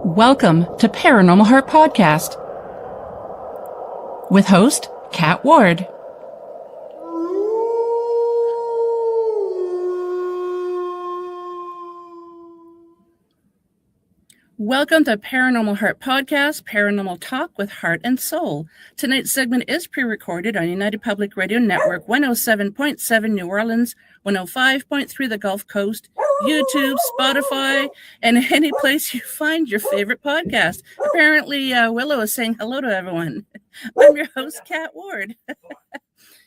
Welcome to Paranormal Heart Podcast with host Kat Ward. Welcome to Paranormal Heart Podcast, Paranormal Talk with Heart and Soul. Tonight's segment is pre-recorded on United Public Radio Network 107.7 New Orleans, 105.3 the Gulf Coast, YouTube, Spotify, and any place you find your favorite podcast. Apparently, Willow is saying hello to everyone. I'm your host, Kat Ward.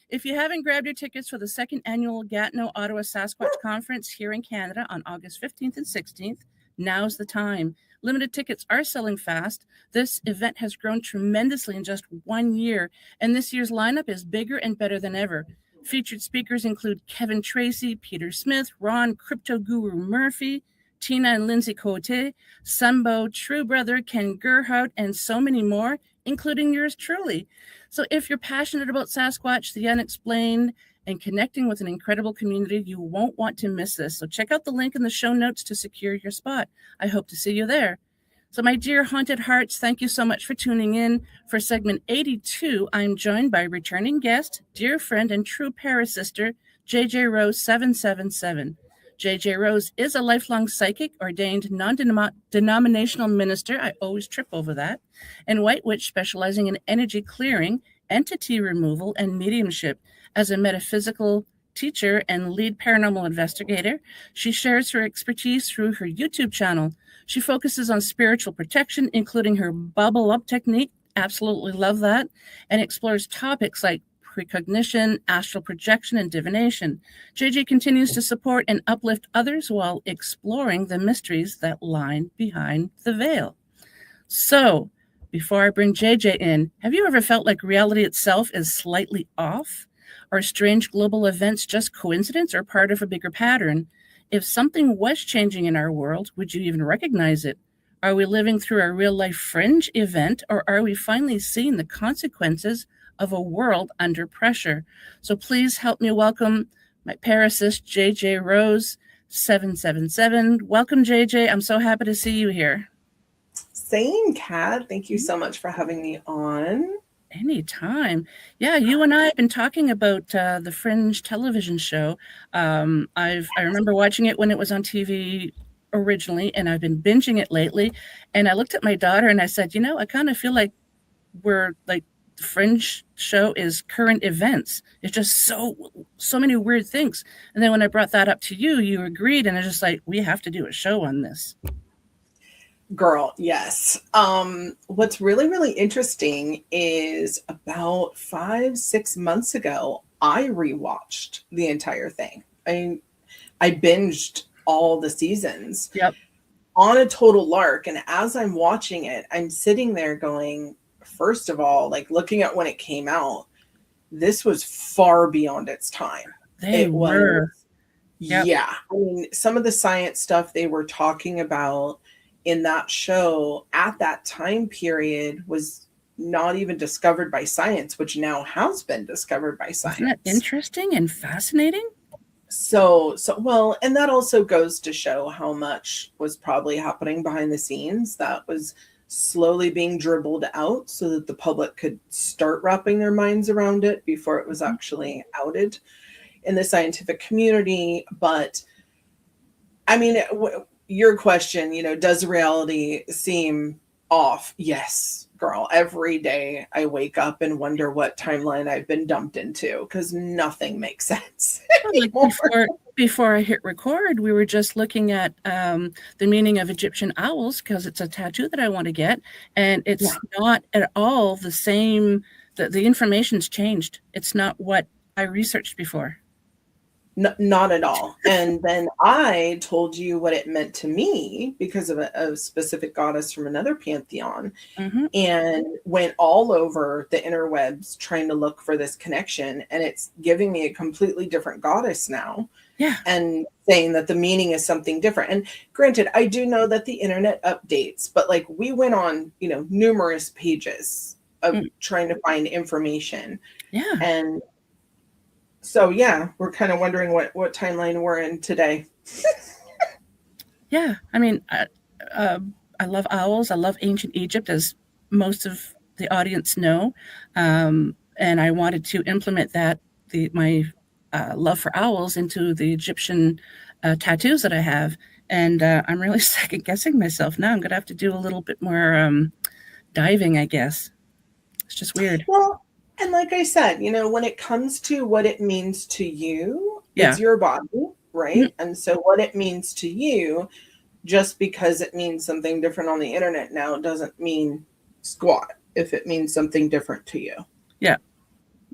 If you haven't grabbed your tickets for the second annual Gatineau, Ottawa Sasquatch Conference here in Canada on August 15th and 16th, now's the time. Limited tickets are selling fast. This event has grown tremendously in just 1 year, and this year's lineup is bigger and better than ever. Featured speakers include Kevin Tracy, Peter Smith, Ron Crypto Guru Murphy, Tina and Lindsay Cote, Sunbo, True Brother, Ken Gerhardt, and so many more, including yours truly. So if you're passionate about Sasquatch, the unexplained, and connecting with an incredible community, you won't want to miss this. So check out the link in the show notes to secure your spot. I hope to see you there. So my dear haunted hearts, thank you so much for tuning in. For segment 82, I'm joined by returning guest, dear friend and true parasister, JJRose777. JJRose is a lifelong psychic, ordained non-denominational minister, I always trip over that, and white witch specializing in energy clearing, entity removal, and mediumship. As a metaphysical teacher and lead paranormal investigator, she shares her expertise through her YouTube channel. She focuses on spiritual protection, including her bubble up technique, absolutely love that, and explores topics like precognition, astral projection, and divination. JJ continues to support and uplift others while exploring the mysteries that lie behind the veil. So, before I bring JJ in, have you ever felt like reality itself is slightly off? Are strange global events just coincidence or part of a bigger pattern? If something was changing in our world, would you even recognize it? Are we living through a real-life fringe event, or are we finally seeing the consequences of a world under pressure? So please help me welcome my parasist, JJRose777. Welcome, JJ. I'm so happy to see you here. Same, Kat. Thank you so much for having me on. Anytime. Yeah, you and I have been talking about the Fringe television show. I remember watching it when it was on TV originally, and I've been binging it lately. And I looked at my daughter and I said, I kind of feel like we're like the Fringe show is current events. It's just so many weird things. And then when I brought that up to you, you agreed, and I was just like, we have to do a show on this. Girl, yes. What's really, really interesting is about 5-6 months ago, I rewatched the entire thing. I binged all the seasons. Yep. On a total lark. And as I'm watching it, I'm sitting there going, first of all, like looking at when it came out, this was far beyond its time. They were. Yep. Yeah. I mean, some of the science stuff they were talking about in that show at that time period was not even discovered by science, which now has been discovered by science. Isn't that interesting and fascinating? So well, and that also goes to show how much was probably happening behind the scenes that was slowly being dribbled out so that the public could start wrapping their minds around it before it was actually outed in the scientific community. But I mean, your question, does reality seem off? Yes, girl. Every day I wake up and wonder what timeline I've been dumped into because nothing makes sense. Before I hit record, we were just looking at the meaning of Egyptian owls because it's a tattoo that I want to get, and it's not at all the same. The information's changed. It's not what I researched before. Not at all. And then I told you what it meant to me because of a specific goddess from another pantheon, and went all over the interwebs trying to look for this connection. And it's giving me a completely different goddess now. Yeah. And saying that the meaning is something different. And granted, I do know that the internet updates, but like we went on, numerous pages of trying to find information. Yeah. And so, yeah, we're kind of wondering what timeline we're in today. Yeah. I mean, love owls. I love ancient Egypt, as most of the audience know, and I wanted to implement my love for owls into the Egyptian tattoos that I have. And I'm really second guessing myself now. I'm going to have to do a little bit more diving, I guess. It's just weird. Well, and like I said, when it comes to what it means to you, Yeah. it's your body, right? And so what it means to you, just because it means something different on the internet now, doesn't mean squat if it means something different to you. Yeah.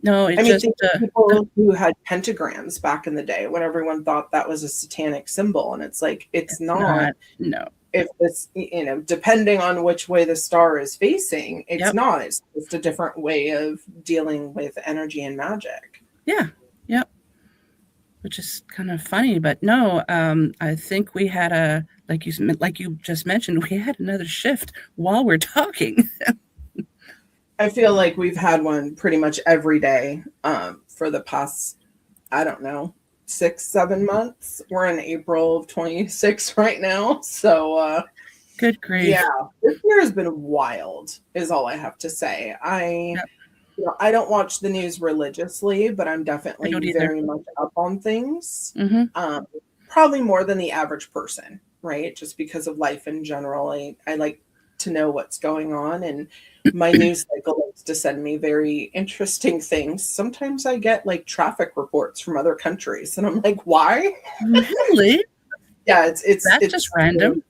No, I mean, think of people who had pentagrams back in the day when everyone thought that was a satanic symbol. And it's like, it's not. No. If it's, depending on which way the star is facing, it's not. It's just a different way of dealing with energy and magic. Yeah. Yep. Which is kind of funny, but no, I think we had like you just mentioned, we had another shift while we're talking. I feel like we've had one pretty much every day for the past, I don't know, 6-7 months. We're in April of 26 right now. So good grief. Yeah, this year has been wild, is all I have to say. I don't watch the news religiously, but I'm definitely very much up on things. Probably more than the average person, right? Just because of life in general. I like to know what's going on, and my news cycle likes to send me very interesting things. Sometimes I get like traffic reports from other countries, and I'm like, why? Really? Yeah, it's just random.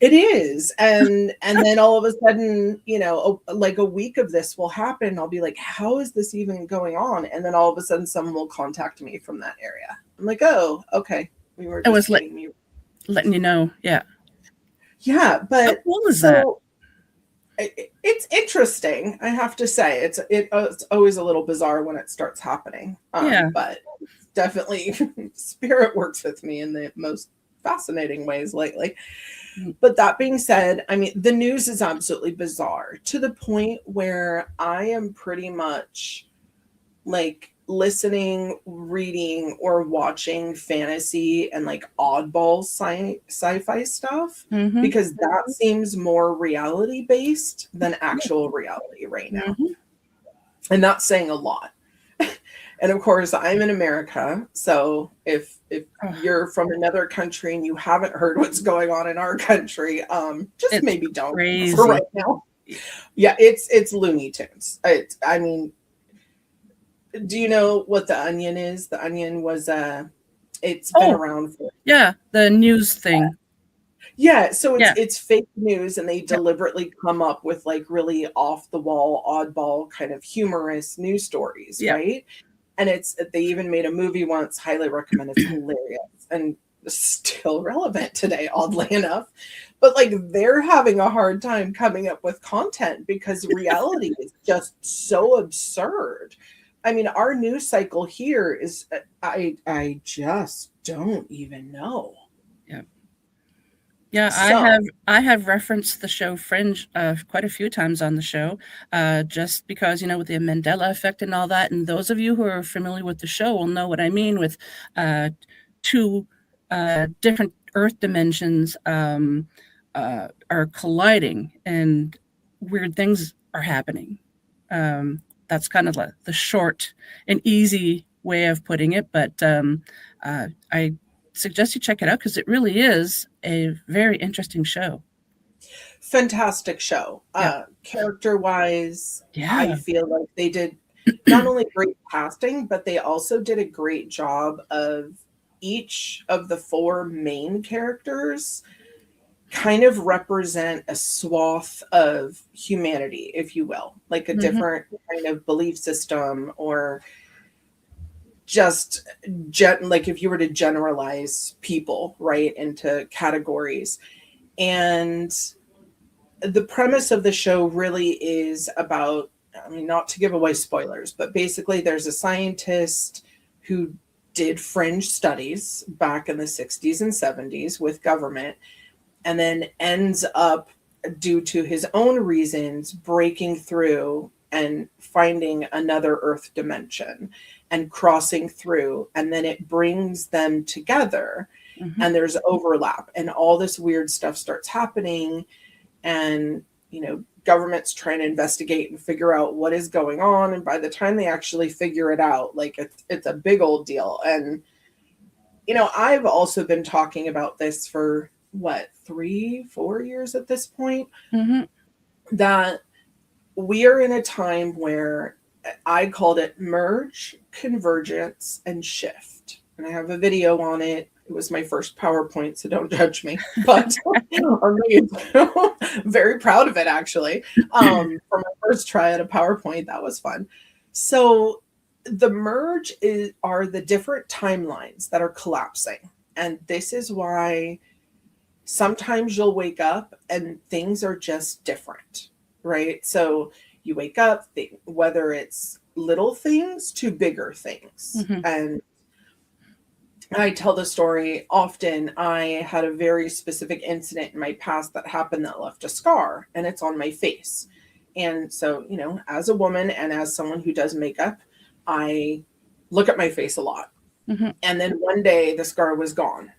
It is. And then all of a sudden, like a week of this will happen, and I'll be like, how is this even going on? And then all of a sudden someone will contact me from that area. I'm like, oh, okay. We were just letting you know. Yeah. Yeah, but how cool is that? It's interesting, I have to say. It's always a little bizarre when it starts happening. But definitely spirit works with me in the most fascinating ways lately. But that being said, I mean, the news is absolutely bizarre to the point where I am pretty much like listening, reading, or watching fantasy and like oddball sci-fi stuff because that seems more reality based than actual reality right now. And that's saying a lot. And of course, I'm in America. So if you're from another country and you haven't heard what's going on in our country, just maybe don't for right now. Yeah, it's Looney Tunes. I mean, do you know what The Onion is? The Onion was it's been around for the news thing. Yeah, so it's fake news, and they deliberately come up with like really off the wall, oddball kind of humorous news stories, right? And they even made a movie once, highly recommend. It's hilarious and still relevant today, oddly enough. But like they're having a hard time coming up with content because reality is just so absurd. I mean, our news cycle here is, I just don't even know. Yeah, I have referenced the show Fringe quite a few times on the show, just because, with the Mandela effect and all that. And those of you who are familiar with the show will know what I mean with two different Earth dimensions are colliding and weird things are happening. That's kind of like the short and easy way of putting it, but I suggest you check it out because it really is a very interesting show. Fantastic show. Character wise, I feel like they did not only great casting, but they also did a great job of each of the 4 main characters kind of represent a swath of humanity, if you will, like a different kind of belief system, or just like if you were to generalize people right into categories. And the premise of the show really is about, I mean, not to give away spoilers, but basically there's a scientist who did fringe studies back in the 60s and 70s with government, and then ends up, due to his own reasons, breaking through and finding another Earth dimension and crossing through, and then it brings them together, and there's overlap, and all this weird stuff starts happening. and, government's trying to investigate and figure out what is going on. And by the time they actually figure it out, like it's a big old deal. And, I've also been talking about this for 3-4 years at this point, that we are in a time where I called it merge, convergence, and shift. And I have a video on it. It was my first PowerPoint, so don't judge me. But I'm very proud of it, actually. For my first try at a PowerPoint, that was fun. So the merge are the different timelines that are collapsing. And this is why sometimes you'll wake up and things are just different, right? So you wake up, whether it's little things to bigger things. And I tell the story often. I had a very specific incident in my past that happened that left a scar, and it's on my face. And so, as a woman and as someone who does makeup, I look at my face a lot. And then one day the scar was gone.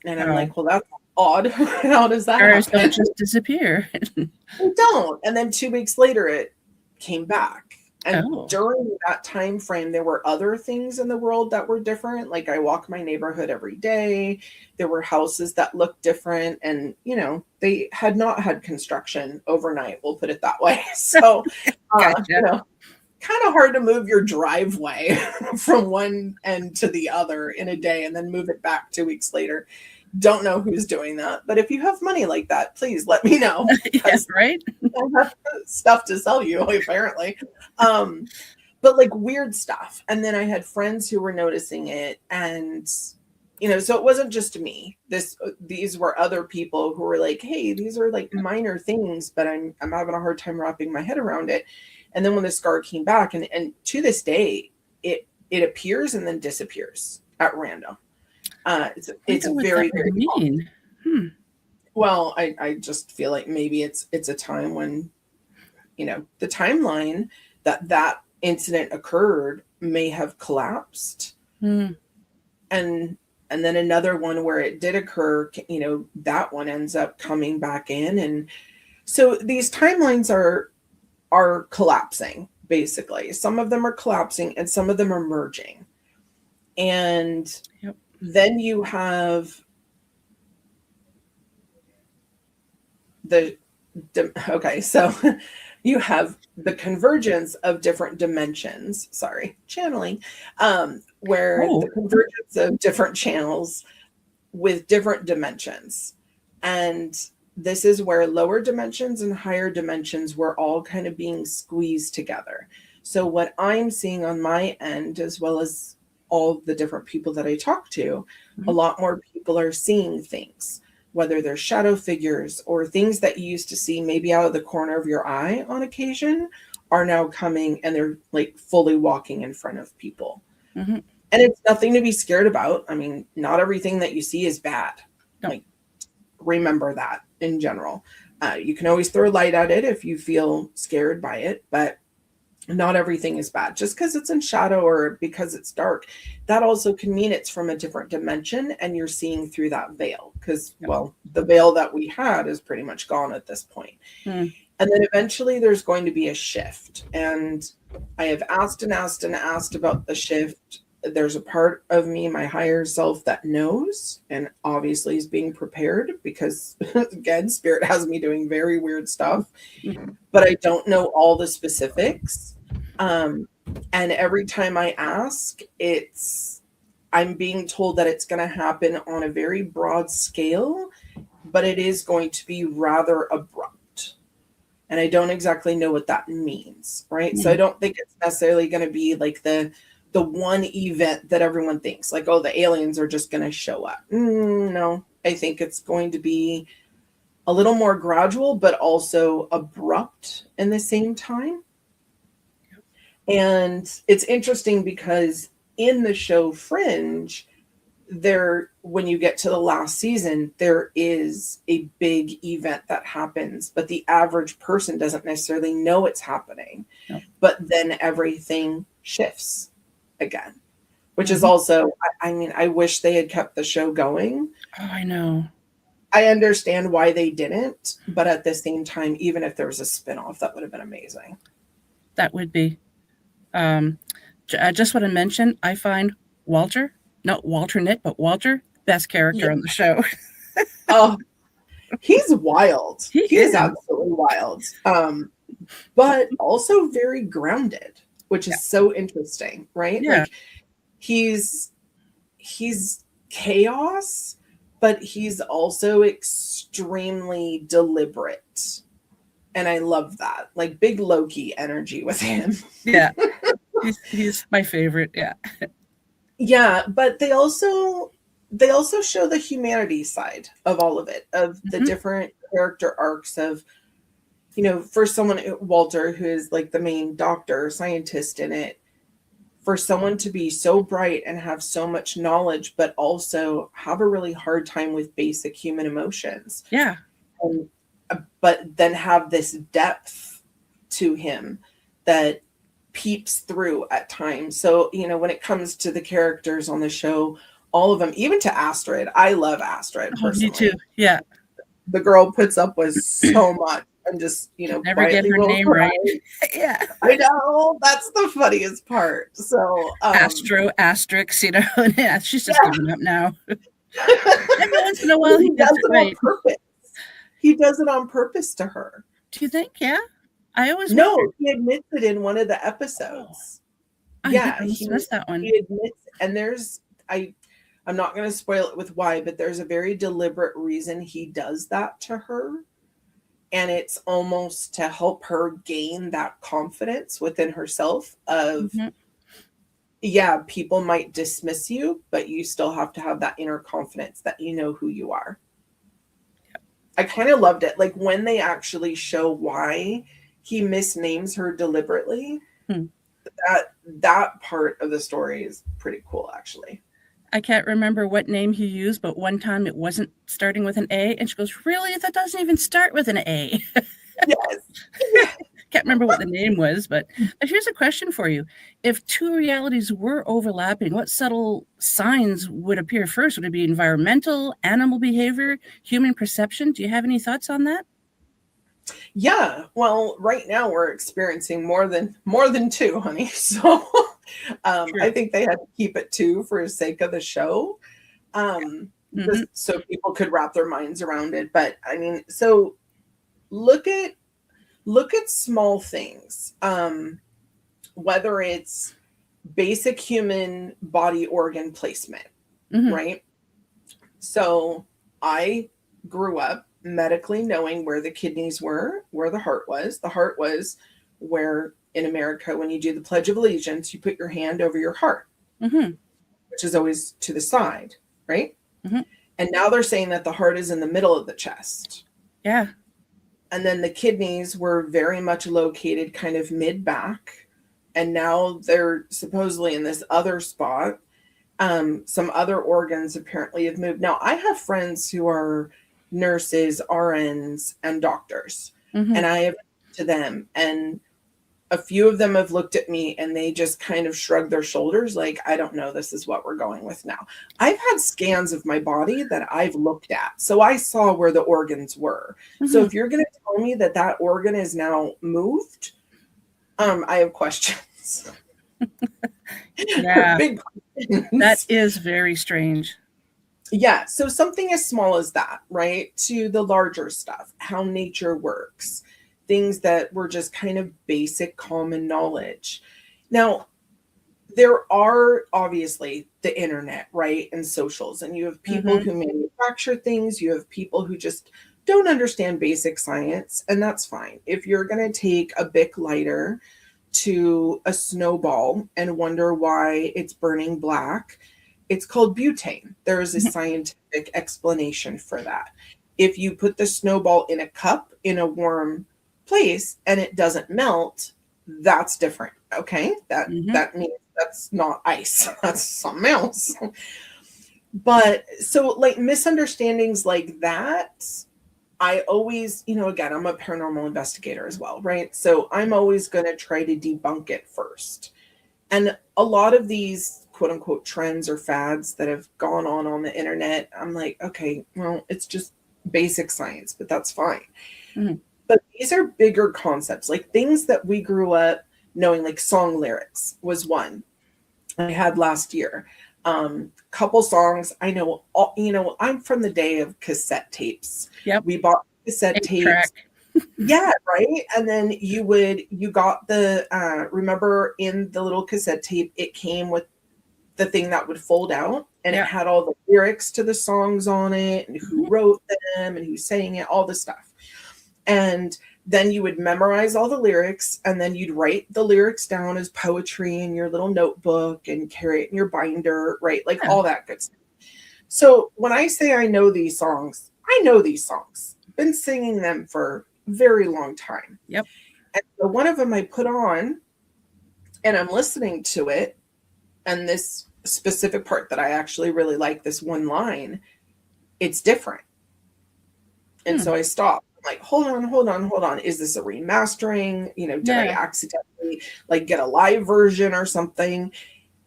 And I'm like, well, that's odd. How does that happen? Don't just disappear. They don't. And then 2 weeks later, it came back. And during that time frame, there were other things in the world that were different. Like I walk my neighborhood every day. There were houses that looked different. And, they had not had construction overnight. We'll put it that way. So, Gotcha. kind of hard to move your driveway from one end to the other in a day and then move it back 2 weeks later. Don't know who's doing that, but if you have money like that, please let me know. Yes, right? I have stuff to sell you, apparently. But like weird stuff. And then I had friends who were noticing it, and so it wasn't just me. These were other people who were like, hey, these are like minor things, but I'm having a hard time wrapping my head around it. And then when the scar came back, and to this day, it appears and then disappears at random. It's very, very mean. Well, I just feel like maybe it's a time when, the timeline that incident occurred may have collapsed. And then another one where it did occur, that one ends up coming back in. And so these timelines are collapsing, basically. Some of them are collapsing and some of them are merging. And then you have so you have the convergence of different dimensions. Sorry, channeling, where the convergence of different channels with different dimensions. And this is where lower dimensions and higher dimensions were all kind of being squeezed together. So what I'm seeing on my end, as well as all the different people that I talk to, a lot more people are seeing things, whether they're shadow figures or things that you used to see maybe out of the corner of your eye on occasion are now coming, and they're like fully walking in front of people. And it's nothing to be scared about. I mean, not everything that you see is bad. Like, remember that in general. You can always throw light at it if you feel scared by it, but not everything is bad. Just because it's in shadow or because it's dark, that also can mean it's from a different dimension and you're seeing through that veil, because the veil that we had is pretty much gone at this point. And then eventually there's going to be a shift, and I have asked about the shift. There's a part of me, my higher self, that knows and obviously is being prepared, because again, spirit has me doing very weird stuff, but I don't know all the specifics. And every time I ask, I'm being told that it's going to happen on a very broad scale, but it is going to be rather abrupt. And I don't exactly know what that means, right? So I don't think it's necessarily going to be like the one event that everyone thinks, like, oh, the aliens are just going to show up. No, I think it's going to be a little more gradual, but also abrupt in the same time. And it's interesting because in the show Fringe, when you get to the last season, there is a big event that happens, but the average person doesn't necessarily know it's happening. But then everything shifts again, which is also, I mean, I wish they had kept the show going. Oh, I know. I understand why they didn't, but at the same time, even if there was a spinoff, that would have been amazing. That would be. I just want to mention, I find Walter, not Walter Knit, but Walter, best character on the show. Oh, he's wild. He He's is. absolutely wild. But also very grounded, which is so interesting, right? Yeah. Like he's chaos, but he's also extremely deliberate. And I love that. Like big Loki energy with him. Yeah. He's my favorite. Yeah. Yeah, but they also show the humanity side of all of it, of the different character arcs of, for someone, Walter, who is like the main doctor, scientist in it, for someone to be so bright and have so much knowledge, but also have a really hard time with basic human emotions. Yeah. But then have this depth to him that peeps through at times. So, when it comes to the characters on the show, all of them, even to Astrid, I love Astrid personally. Me too. Yeah. The girl puts up with so much and just, never get her name right. Yeah. I know. That's the funniest part. So Astro, Asterix, yeah, she's just giving up now. Every once in a while he does it right. On purpose. He does it on purpose to her. Do you think? Yeah. I always he admits it in one of the episodes. He missed that one. He admits, and I'm not going to spoil it with why, but there's a very deliberate reason he does that to her. And it's almost to help her gain that confidence within herself of, people might dismiss you, but you still have to have that inner confidence that you know who you are. Yeah. I kind of loved it. Like when they actually show why he misnames her deliberately, that part of the story is pretty cool, actually. I can't remember what name he used, but one time it wasn't starting with an A, and she goes, "Really? That doesn't even start with an A." Yes. Can't remember what the name was, but here's a question for you. If two realities were overlapping, what subtle signs would appear first? Would it be environmental, animal behavior, human perception? Do you have any thoughts on that? Yeah. Well, right now we're experiencing more than two, honey. So I think they had to keep it two for the sake of the show. Just so people could wrap their minds around it. But I mean, so look at small things. Whether it's basic human body organ placement, right? So I grew up medically knowing where the kidneys were, where the heart was. The heart was where in America, when you do the Pledge of Allegiance, you put your hand over your heart, which is always to the side, right? And now they're saying that the heart is in the middle of the chest. Yeah. And then the kidneys were very much located kind of mid-back. And now they're supposedly in this other spot. Some other organs apparently have moved. Now, I have friends who are nurses, RNs, and doctors. And I have to them. And a few of them have looked at me and they just kind of shrugged their shoulders like, I don't know, this is what we're going with now. I've had scans of my body that I've looked at. So I saw where the organs were. So if you're going to tell me that that organ is now moved, I have questions. Yeah. Big questions. That is very strange. Yeah. So something as small as that, right? To the larger stuff, how nature works. Things that were just kind of basic common knowledge. Now, there are obviously the internet, right? And socials. And you have people who manufacture things. You have people who just don't understand basic science. And that's fine. If you're going to take a Bic lighter to a snowball and wonder why it's burning black, it's called butane. There is a scientific explanation for that. If you put the snowball in a cup in a warm place and it doesn't melt, that's different. Okay, that means that's not ice. That's something else. But so like misunderstandings like that, I always, again, I'm a paranormal investigator as well, right? So I'm always going to try to debunk it first. And a lot of these quote unquote trends or fads that have gone on the internet, I'm like, okay, well, it's just basic science, but that's fine. Mhm. But these are bigger concepts, like things that we grew up knowing, like song lyrics was one I had last year. Couple songs I know, I'm from the day of cassette tapes. Yep. We bought cassette 8 tapes. track. Yeah, right. And then you got the remember in the little cassette tape, it came with the thing that would fold out, and Yeah. it had all the lyrics to the songs on it and who wrote them and who sang it, all the stuff. And then you would memorize all the lyrics, and then you'd write the lyrics down as poetry in your little notebook and carry it in your binder, right? Like Yeah. all that good stuff. So when I say I know these songs, I know these songs. Been singing them for a very long time. Yep. And so one of them I put on, and I'm listening to it, and this specific part that I actually really like, this one line, it's different. And so I stopped. I'm like, hold on. Is this a remastering? Did I accidentally like get a live version or something?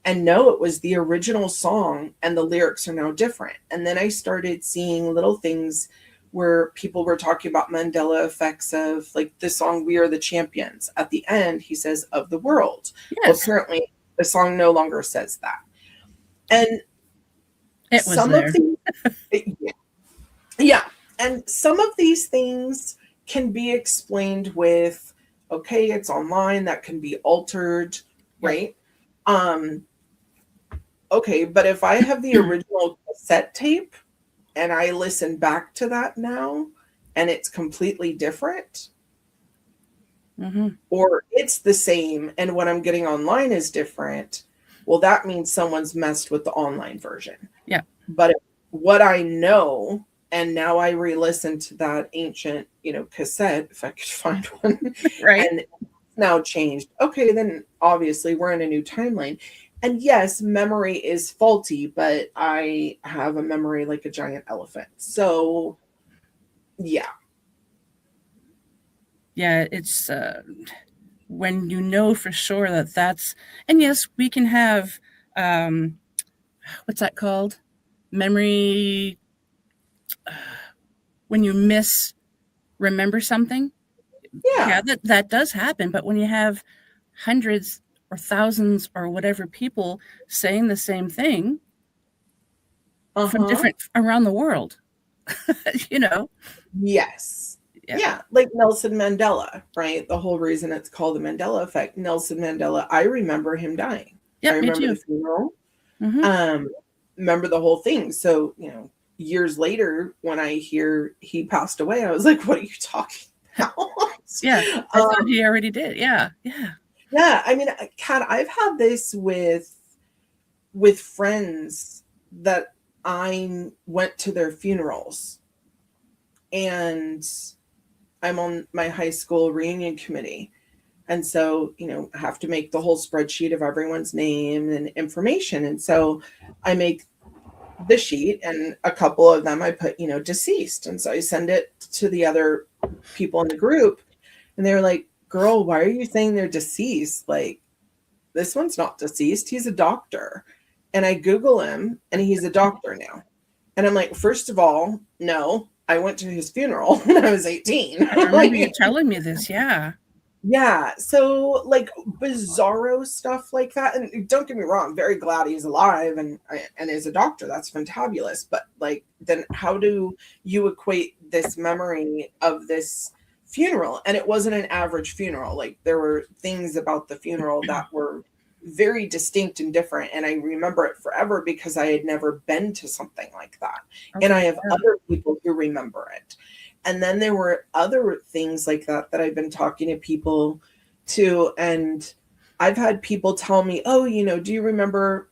And no, it was the original song, and the lyrics are now different. And then I started seeing little things where people were talking about Mandela effects of like the song We Are the Champions. At the end, he says of the world. Yes. Well, apparently the song no longer says that. And it was some there. Of these, yeah. And some of these things can be explained with, okay, it's online, that can be altered, right? Okay, but if I have the original cassette tape and I listen back to that now and it's completely different, or it's the same and what I'm getting online is different, well, that means someone's messed with the online version. Yeah. But what I know, and now I re-listen to that ancient, cassette, if I could find one, right? And it's now changed. Okay, then obviously we're in a new timeline. And yes, memory is faulty, but I have a memory like a giant elephant. So, yeah. Yeah, it's when you know for sure that that's, and yes, we can have, what's that called? Memory, when you remember something. Yeah. That does happen. But when you have hundreds or thousands or whatever people saying the same thing from different around the world, Yes. Yeah. Like Nelson Mandela, right? The whole reason it's called the Mandela effect. Nelson Mandela, I remember him dying. Yeah, I remember the funeral. Remember the whole thing. So, years later, when I hear he passed away, I was like, what are you talking about? Yeah, I thought he already did. Yeah. Yeah, I mean, Kat, I've had this with friends that I went to their funerals, and I'm on my high school reunion committee. And so, I have to make the whole spreadsheet of everyone's name and information. And so I make the sheet, and a couple of them I put, deceased. And so I send it to the other people in the group, and they're like, girl, why are you saying they're deceased? Like, this one's not deceased. He's a doctor. And I Google him, and he's a doctor now. And I'm like, first of all, no, I went to his funeral when I was 18. I remember you telling me this. Yeah. Yeah. So like bizarro stuff like that. And don't get me wrong, I'm very glad he's alive and is a doctor. That's fantabulous. But like, then how do you equate this memory of this funeral? And it wasn't an average funeral. Like, there were things about the funeral that were very distinct and different. And I remember it forever because I had never been to something like that. Okay. And I have other people who remember it. And then there were other things like that I've been talking to people too. And I've had people tell me, oh, do you remember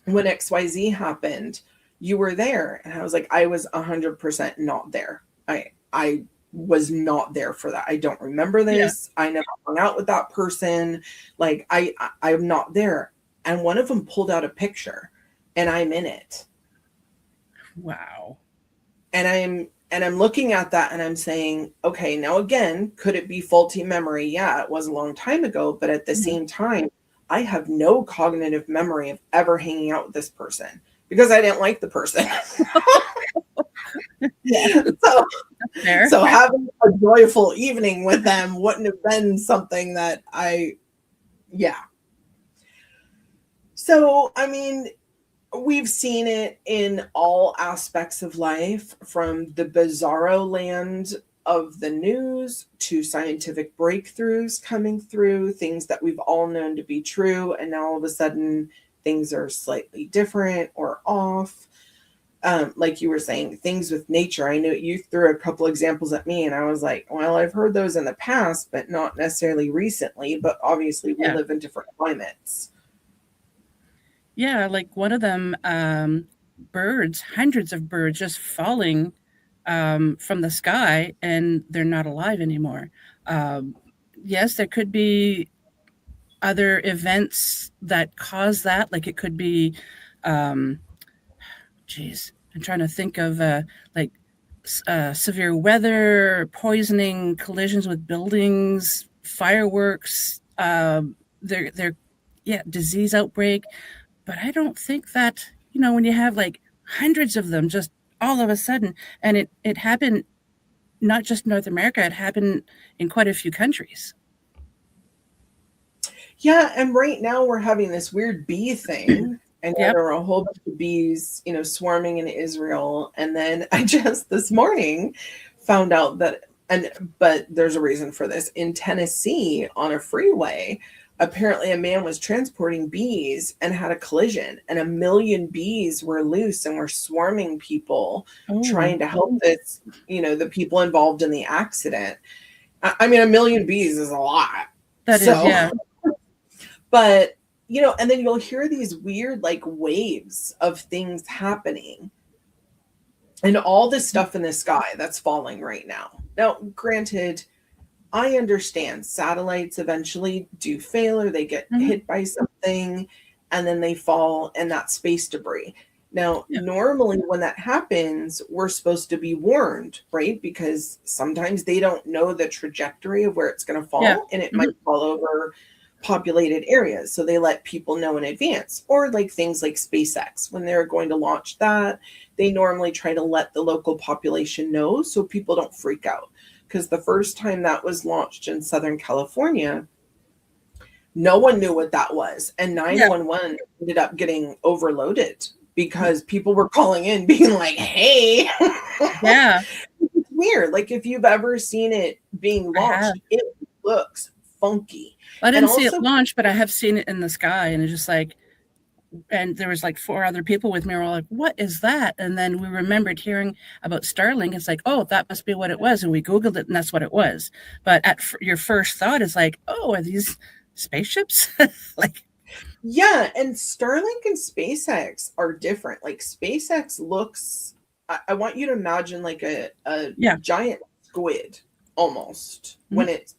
when XYZ happened? You were there. And I was like, I was 100% not there. I was not there for that. I don't remember this. Yeah. I never hung out with that person. Like, I'm not there. And one of them pulled out a picture, and I'm in it. Wow. And I'm looking at that, and I'm saying, okay, now again, could it be faulty memory? Yeah, it was a long time ago, but at the same time, I have no cognitive memory of ever hanging out with this person because I didn't like the person. Yeah, So, fair. so having a joyful evening with them wouldn't have been something that yeah. So, I mean, we've seen it in all aspects of life, from the bizarro land of the news to scientific breakthroughs coming through, things that we've all known to be true, and now all of a sudden things are slightly different or off. Like you were saying, things with nature. I know you threw a couple examples at me, and I was like, well, I've heard those in the past, but not necessarily recently. But obviously, we Yeah. live in different climates. Yeah, like one of them, birds, hundreds of birds just falling from the sky, and they're not alive anymore. Yes, there could be other events that cause that. Like it could be, geez, I'm trying to think of like severe weather, poisoning, collisions with buildings, fireworks. They're yeah, disease outbreak. But I don't think that, when you have like hundreds of them just all of a sudden, and it happened not just North America, it happened in quite a few countries. Yeah, and right now we're having this weird bee thing, and Yep. there are a whole bunch of bees, swarming in Israel. And then I just this morning found out that, but there's a reason for this. In Tennessee, on a freeway, apparently a man was transporting bees and had a collision, and 1 million bees were loose and were swarming people, trying to help the people involved in the accident. I mean, 1 million bees is a lot. That is, yeah. But, and then you'll hear these weird like waves of things happening, and all this stuff in the sky that's falling right now. Now, granted, I understand satellites eventually do fail, or they get hit by something and then they fall, and that's space debris. Now, normally when that happens, we're supposed to be warned, right? Because sometimes they don't know the trajectory of where it's going to fall, and it might fall over populated areas. So they let people know in advance. Or like things like SpaceX, when they're going to launch that, they normally try to let the local population know so people don't freak out. Because the first time that was launched in Southern California, no one knew what that was. And 911 ended up getting overloaded because people were calling in being like, hey. Yeah. It's weird. Like if you've ever seen it being launched, it looks funky. I didn't see it launch, but I have seen it in the sky, and it's just like, and there was like 4 other people with me. We're all like, what is that? And then we remembered hearing about Starlink. It's like, oh, that must be what it was. And we Googled it, and that's what it was. But your first thought is like, oh, are these spaceships? Like, yeah. And Starlink and SpaceX are different. Like SpaceX looks, I want you to imagine like a giant squid almost when it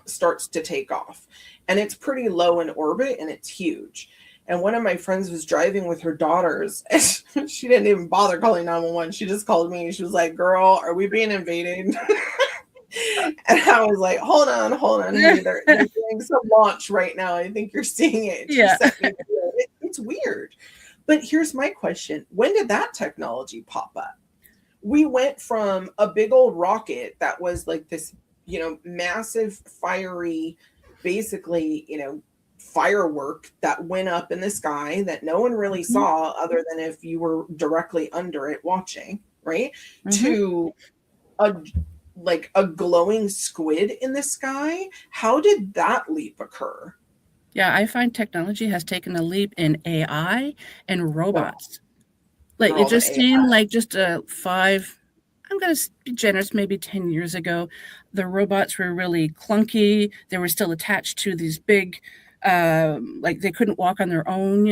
starts to take off, and it's pretty low in orbit, and it's huge. And one of my friends was driving with her daughters, and she didn't even bother calling 911. She just called me. She was like, girl, are we being invaded? And I was like, hold on. Honey. They're doing some launch right now. I think you're seeing it. It's weird. But here's my question. When did that technology pop up? We went from a big old rocket that was like this, massive fiery, basically, firework that went up in the sky that no one really saw other than if you were directly under it watching, right? To a glowing squid in the sky. How did that leap occur? Yeah, I find technology has taken a leap in AI and robots. Like it just seemed like just 5, I'm going to be generous, maybe 10 years ago, the robots were really clunky. They were still attached to these big, like they couldn't walk on their own,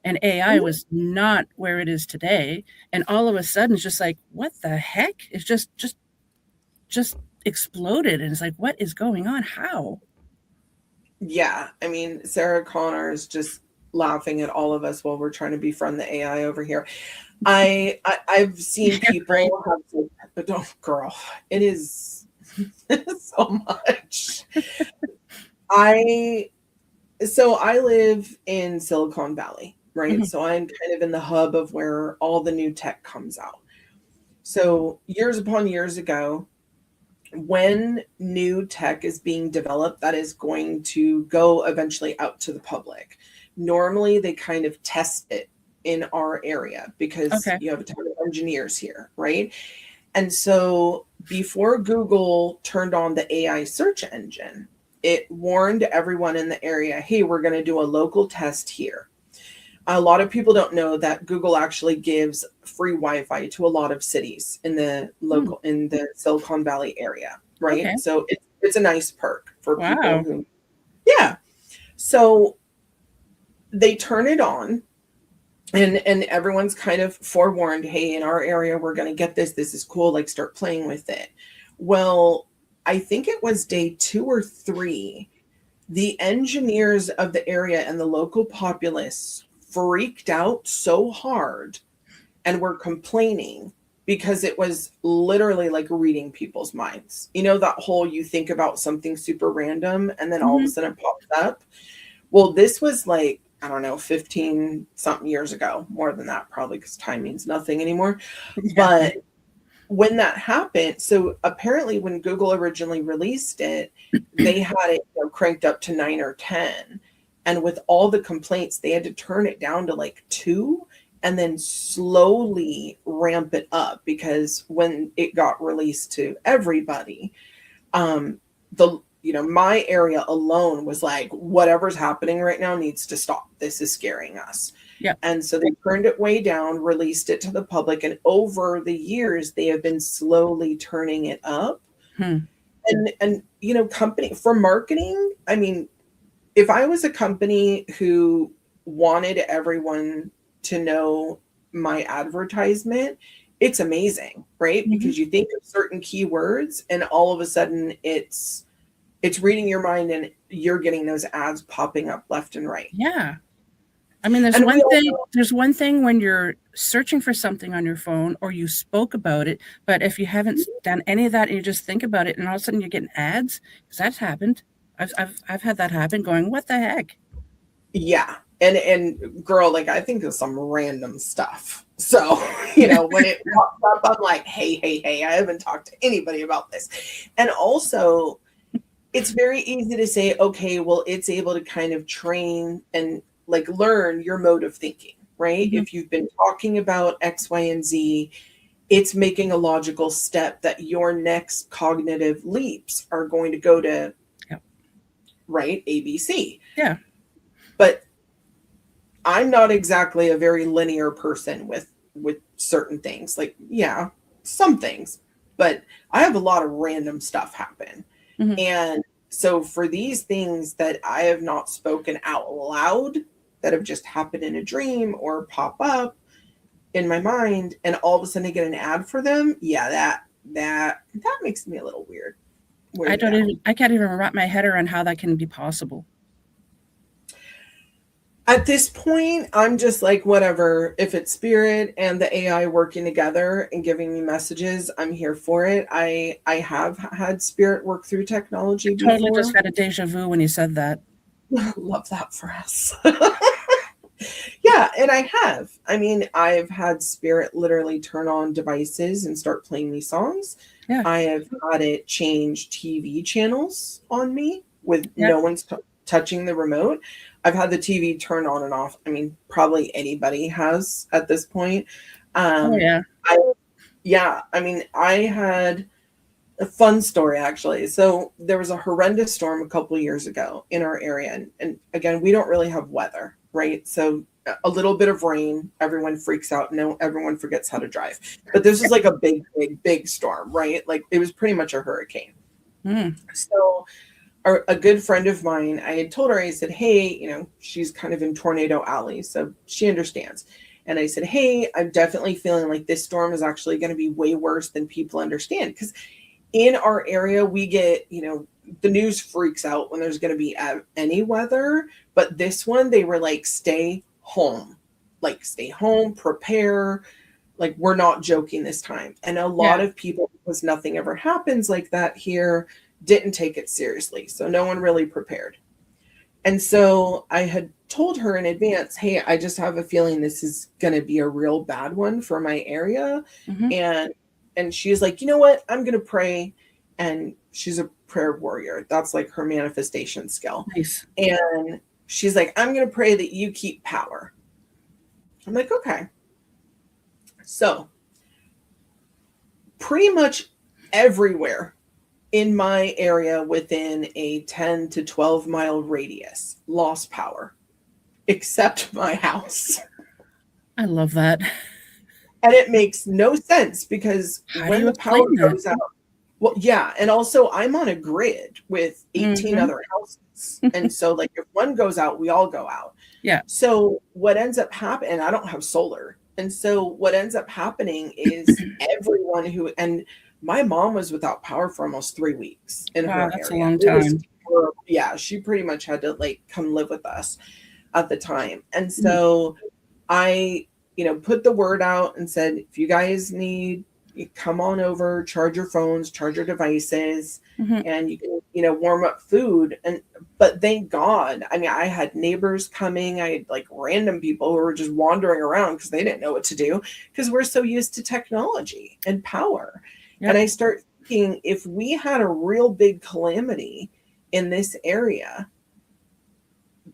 and AI was not where it is today. And all of a sudden it's just like, what the heck? It's just exploded. And it's like, what is going on? How? Yeah. I mean, Sarah Connor is just laughing at all of us while we're trying to befriend the AI over here. I've seen people have said, but don't, girl, it is so much. I live in Silicon Valley, right? So I'm kind of in the hub of where all the new tech comes out. So years upon years ago, when new tech is being developed that is going to go eventually out to the public, normally they kind of test it in our area because Okay. you have a ton of engineers here, right? And so before Google turned on the AI search engine, it warned everyone in the area, hey, we're going to do a local test here. A lot of people don't know that Google actually gives free Wi-Fi to a lot of cities in the local in the Silicon Valley area, right? Okay. So it's a nice perk for people Wow. who, yeah. So they turn it on, and everyone's kind of forewarned, hey, in our area we're going to get this. This is cool. Like, start playing with it. Well, I think it was day 2 or 3. The engineers of the area and the local populace freaked out so hard and were complaining because it was literally like reading people's minds. You know, that whole, you think about something super random and then all of a sudden it pops up. Well, this was like, I don't know, 15 something years ago, more than that probably, because time means nothing anymore. But when that happened, so apparently when Google originally released it, they had it, cranked up to 9 or 10. And with all the complaints, they had to turn it down to like 2 and then slowly ramp it up, because when it got released to everybody, my area alone was like, whatever's happening right now needs to stop. This is scaring us. Yeah. And so they turned it way down, released it to the public, and over the years they have been slowly turning it up. And company for marketing, I mean, if I was a company who wanted everyone to know my advertisement, it's amazing, right? Because you think of certain keywords and all of a sudden it's reading your mind and you're getting those ads popping up left and right. Yeah. I mean, there's one thing when you're searching for something on your phone or you spoke about it, but if you haven't done any of that and you just think about it and all of a sudden you're getting ads, because that's happened. I've had that happen, going, what the heck? Yeah. And girl, like, I think of some random stuff. So, when it pops up, I'm like, hey, I haven't talked to anybody about this. And also, it's very easy to say, okay, well, it's able to kind of train and like learn your mode of thinking, right? If you've been talking about X, Y, and Z, it's making a logical step that your next cognitive leaps are going to go to, right, ABC. Yeah. But I'm not exactly a very linear person with certain things. Like, yeah, some things, but I have a lot of random stuff happen. And so for these things that I have not spoken out loud, that have just happened in a dream or pop up in my mind, and all of a sudden I get an ad for them, yeah, that makes me a little weird. I can't even wrap my head around how that can be possible. At this point, I'm just like, whatever. If it's spirit and the AI working together and giving me messages, I'm here for it. I have had spirit work through technology before. Totally just had a deja vu when you said that. Love that for us. Yeah, and I have. I mean, I've had spirit literally turn on devices and start playing me songs. Yeah. I have had it change TV channels on me with no one's touching the remote. I've had the TV turn on and off. I mean, probably anybody has at this point. I mean, I had a fun story, actually. So there was a horrendous storm a couple of years ago in our area. And again, we don't really have weather, right? So a little bit of rain, everyone freaks out. No, everyone forgets how to drive. But this was like a big storm, right? Like, it was pretty much a hurricane. So a good friend of mine, I had told her, I said, hey, she's kind of in Tornado Alley, so she understands. And I said, hey, I'm definitely feeling like this storm is actually going to be way worse than people understand. Because in our area, we get, the news freaks out when there's going to be any weather. But this one, they were like, stay home, prepare. Like, we're not joking this time. And a lot of people, because nothing ever happens like that here, didn't take it seriously. So no one really prepared. And so I had told her in advance, hey, I just have a feeling this is going to be a real bad one for my area. And and she's like, you know what? I'm going to pray. And she's a prayer warrior. That's like her manifestation skill. Nice. And she's like, I'm going to pray that you keep power. I'm like, okay. So pretty much everywhere in my area within a 10 to 12 mile radius lost power, except my house. I love that. And it makes no sense because when the power goes out, well, yeah. And also I'm on a grid with 18 other houses. And so like if one goes out, we all go out. Yeah. So what ends up happening, and I don't have solar. And so what ends up happening is everyone who, and my mom was without power for almost 3 weeks in her that's area. a long time. Yeah. She pretty much had to like come live with us at the time. And so I, put the word out and said, if you guys need, you come on over, charge your phones, charge your devices, and you can, warm up food. But thank God, I mean, I had neighbors coming. I had like random people who were just wandering around because they didn't know what to do because we're so used to technology and power. Yep. And I start thinking, if we had a real big calamity in this area,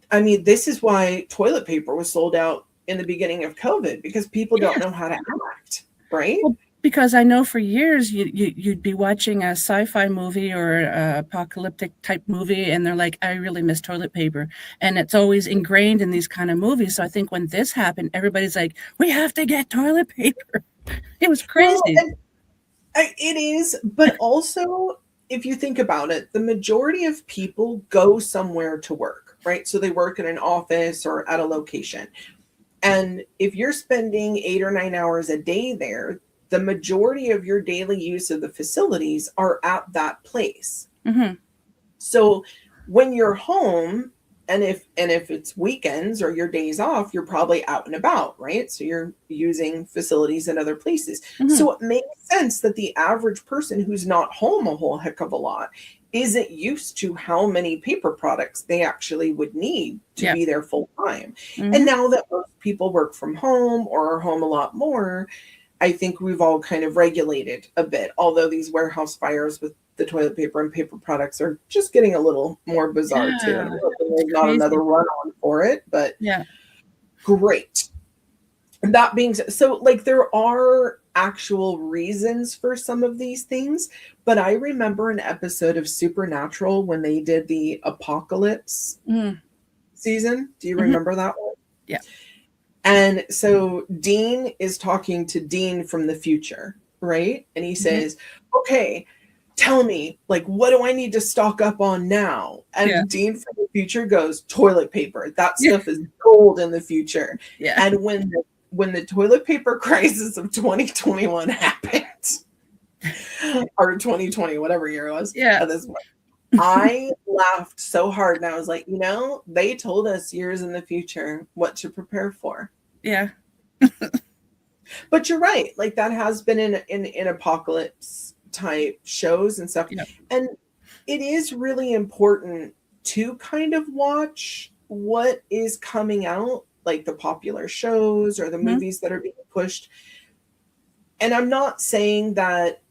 I mean, this is why toilet paper was sold out in the beginning of COVID, because people don't know how to act, right? Well, because I know for years you'd be watching a sci-fi movie or a apocalyptic type movie, and they're like, I really miss toilet paper. And it's always ingrained in these kind of movies. So I think when this happened, everybody's like, we have to get toilet paper. It was crazy. Well, it is, but also, if you think about it, the majority of people go somewhere to work, right? So they work in an office or at a location. And if you're spending 8 or 9 hours a day there, the majority of your daily use of the facilities are at that place. So when you're home, and if it's weekends or your days off, you're probably out and about, right? So you're using facilities in other places. So it makes sense that the average person who's not home a whole heck of a lot isn't used to how many paper products they actually would need to be there full time. And now that most people work from home or are home a lot more, I think we've all kind of regulated a bit, although these warehouse fires with the toilet paper and paper products are just getting a little more bizarre too. And there's not another run on for it, but great. And that being said, so like there are actual reasons for some of these things, but I remember an episode of Supernatural when they did the apocalypse season. Do you remember that one? Yeah. And so Dean is talking to Dean from the future, right? And he says, okay, tell me, like, what do I need to stock up on now? And Dean from the future goes, toilet paper. That stuff is gold in the future. And when the toilet paper crisis of 2021 happened, or 2020, whatever year it was, at this point, I laughed so hard, and I was like, they told us years in the future what to prepare for. Yeah. But you're right. Like that has been in apocalypse type shows and stuff. And it is really important to kind of watch what is coming out, like the popular shows or the movies that are being pushed. And I'm not saying that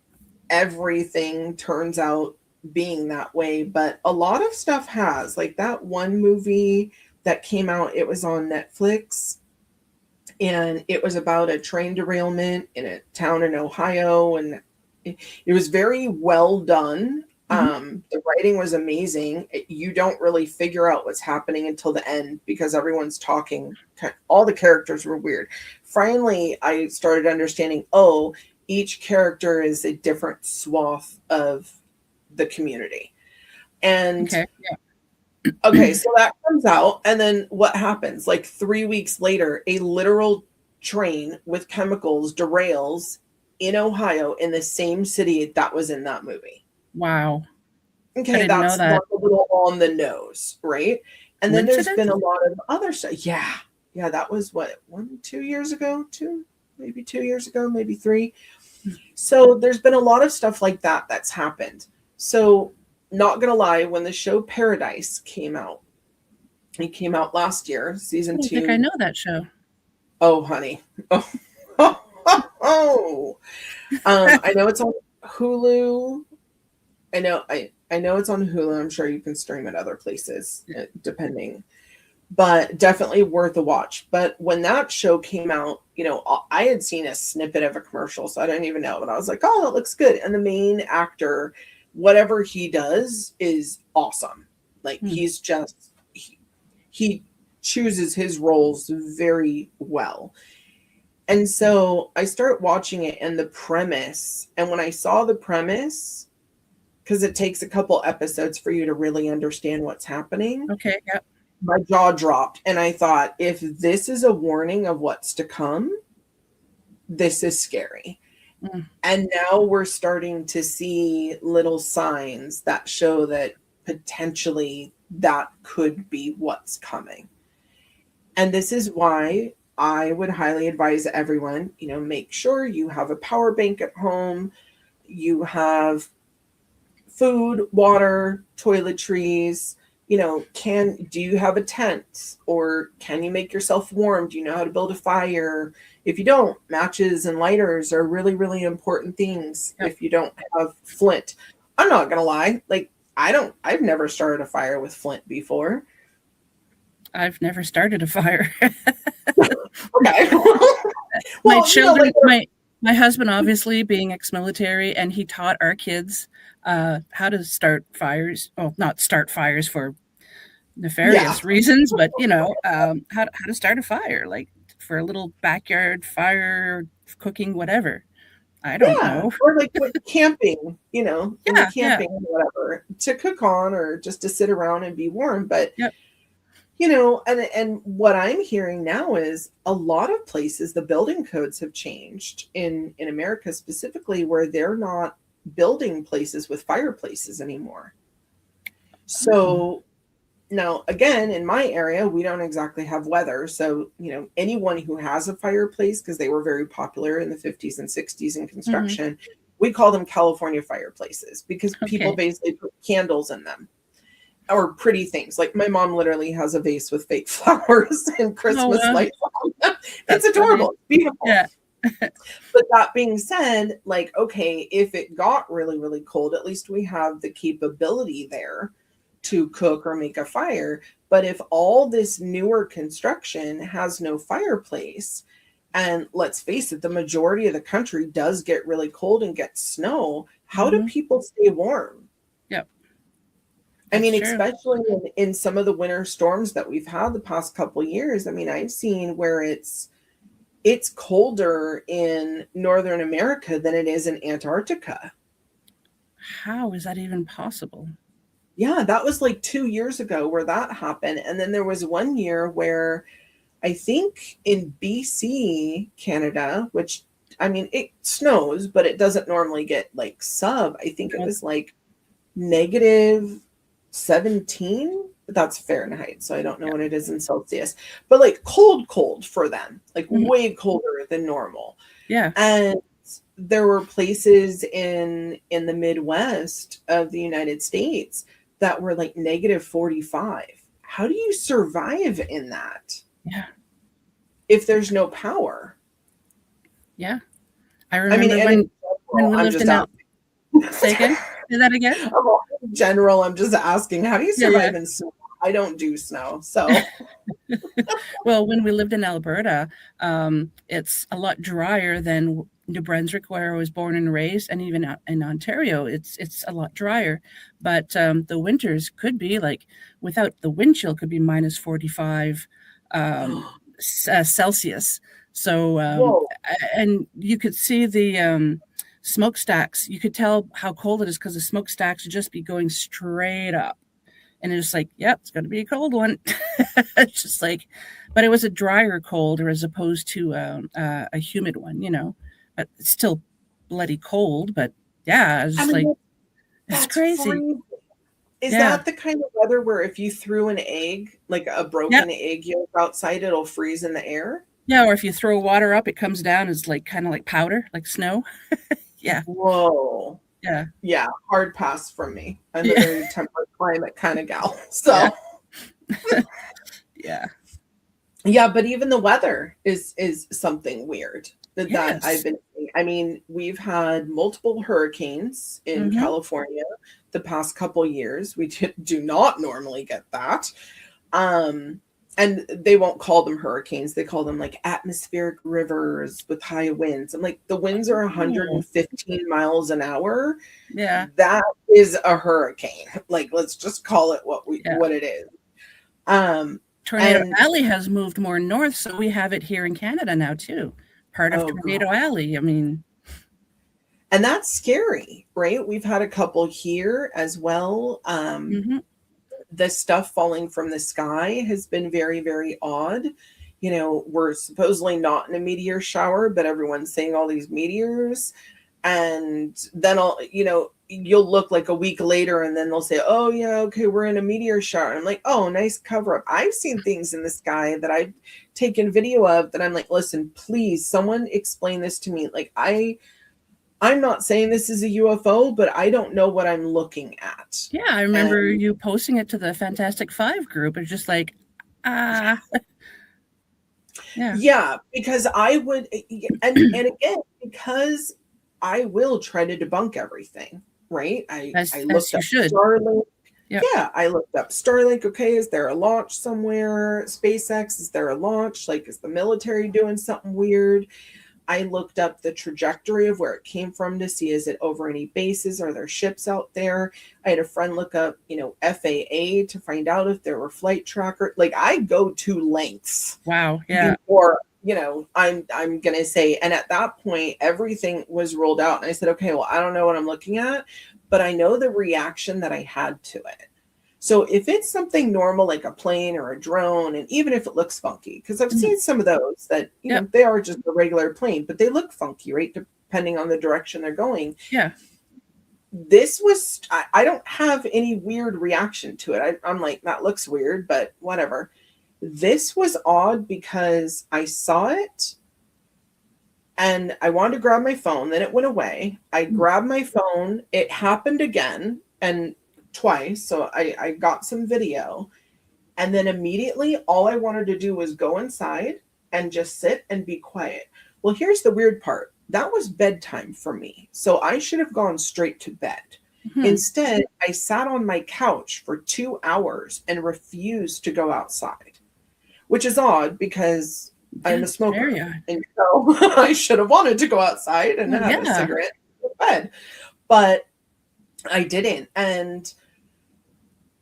everything turns out being that way, but a lot of stuff has. Like that one movie that came out, it was on Netflix, and it was about a train derailment in a town in Ohio, and it was very well done. The writing was amazing. You don't really figure out what's happening until the end because everyone's talking. All the characters were weird. Finally, I started understanding, each character is a different swath of the community. And okay, so that comes out, and then what happens? Like 3 weeks later, a literal train with chemicals derails in Ohio in the same city that was in that movie. Wow. Okay, that's not a little on the nose, right? And then there's been a lot of other stuff. Yeah, that was what, 2 years ago, maybe 2 years ago, maybe 3. So there's been a lot of stuff like that that's happened. So not gonna lie, when the show Paradise came out, it came out last year, season 2. I think I know that show. Oh, honey. Oh, I know it's on Hulu. I know it's on Hulu. I'm sure you can stream it other places, depending. But definitely worth a watch. But when that show came out, I had seen a snippet of a commercial, so I didn't even know. But I was like, oh, that looks good. And the main actor, whatever he does is awesome. Like he's just, he chooses his roles very well. And so I start watching it, and the premise, and when I saw the premise, because it takes a couple episodes for you to really understand what's happening. Okay, yep. My jaw dropped, and I thought, if this is a warning of what's to come, this is scary. And now we're starting to see little signs that show that potentially that could be what's coming. And this is why I would highly advise everyone, make sure you have a power bank at home, you have food, water, toiletries. Do you have a tent, or can you make yourself warm? Do you know how to build a fire? If you don't, matches and lighters are really, really important things. Yep. If you don't have flint, I'm not going to lie. Like, I've never started a fire with flint before. I've never started a fire. Okay. My children, my husband, obviously being ex-military, and he taught our kids how to start fires. Well, not start fires for nefarious reasons, but how to start a fire, like for a little backyard fire, cooking, whatever. I don't know. Or like camping, camping or whatever, to cook on or just to sit around and be warm. But and what I'm hearing now is a lot of places, the building codes have changed in America specifically, where they're not building places with fireplaces anymore. So now, again, in my area, we don't exactly have weather. So, anyone who has a fireplace, because they were very popular in the 50s and 60s in construction, we call them California fireplaces, because people basically put candles in them. Or pretty things. Like my mom literally has a vase with fake flowers and Christmas lights on them. It's adorable. It's beautiful. Yeah. But that being said, like, okay, if it got really, really cold, at least we have the capability there to cook or make a fire. But if all this newer construction has no fireplace, and let's face it, the majority of the country does get really cold and get snow, how do people stay warm? Yep. I mean, especially in some of the winter storms that we've had the past couple of years. I mean, I've seen where it's colder in Northern America than it is in Antarctica. How is that even possible? Yeah, that was like 2 years ago where that happened. And then there was one year where I think in BC, Canada, which, I mean, it snows, but it doesn't normally get like I think it was like -17, but that's Fahrenheit, so I don't know what it is in Celsius, but like cold for them, like way colder than normal. Yeah. And there were places in the Midwest of the United States that were like -45. How do you survive in that? Yeah. If there's no power? Yeah. I remember when we lived in Say again? Say that again? In general, I'm just asking, how do you survive in snow? I don't do snow, so. Well, when we lived in Alberta, it's a lot drier than New Brunswick, where I was born and raised, and even in Ontario, it's a lot drier. But the winters could be like, without the wind chill, could be -45 Celsius. So, and you could see the smokestacks. You could tell how cold it is because the smokestacks would just be going straight up. And it's just like, yep, it's going to be a cold one. It's just like, but it was a drier cold, or as opposed to a humid one, But it's still bloody cold. But yeah, it's just it's crazy. Is that the kind of weather where if you threw an egg, like a broken egg yolk outside, it'll freeze in the air? Yeah, or if you throw water up, it comes down as like kind of like powder, like snow. Yeah. Whoa. Yeah. Yeah. Hard pass from me. I'm a very temperate climate kind of gal. So yeah. Yeah, but even the weather is something weird. that I've been seeing. I mean, we've had multiple hurricanes in California the past couple years. We do not normally get that. And they won't call them hurricanes. They call them like atmospheric rivers with high winds. I'm like, the winds are 115 miles an hour. Yeah. That is a hurricane. Like, let's just call it what it is. Tornado Alley has moved more north, so we have it here in Canada now too. Part of Tornado Alley. I mean, and that's scary, right? We've had a couple here as well. The stuff falling from the sky has been very, very odd. You know, we're supposedly not in a meteor shower, but everyone's saying all these meteors. And then you'll look like a week later and then they'll say, oh yeah, okay, we're in a meteor shower. I'm like, oh, nice cover up. I've seen things in the sky that I've taken video of that I'm like, listen, please, someone explain this to me. Like, I'm not saying this is a UFO, but I don't know what I'm looking at. Yeah, I remember you posting it to the Fantastic Five group. It's just like, Yeah, because I would, and again, because I will try to debunk everything, right? I looked up Starlink. Yep. Yeah, I looked up Starlink. Okay, is there a launch somewhere? SpaceX, is there a launch? Like, is the military doing something weird? I looked up the trajectory of where it came from to see, is it over any bases? Are there ships out there? I had a friend look up, FAA to find out if there were flight tracker. Like, I go to lengths. Wow. Yeah. Before, I'm going to say, and at that point, everything was rolled out. And I said, okay, well, I don't know what I'm looking at, but I know the reaction that I had to it. So if it's something normal, like a plane or a drone, and even if it looks funky, because I've seen some of those that, they are just a regular plane, but they look funky, right? Depending on the direction they're going. Yeah. This was, I don't have any weird reaction to it. I'm like, that looks weird, but whatever. This was odd because I saw it and I wanted to grab my phone. Then it went away. I grabbed my phone. It happened again. And twice, so I got some video, and then immediately all I wanted to do was go inside and just sit and be quiet. Well, here's the weird part. That was bedtime for me, so I should have gone straight to bed. Instead, I sat on my couch for 2 hours and refused to go outside, which is odd because I'm a smoker, and so I should have wanted to go outside and have a cigarette in bed, but I didn't. And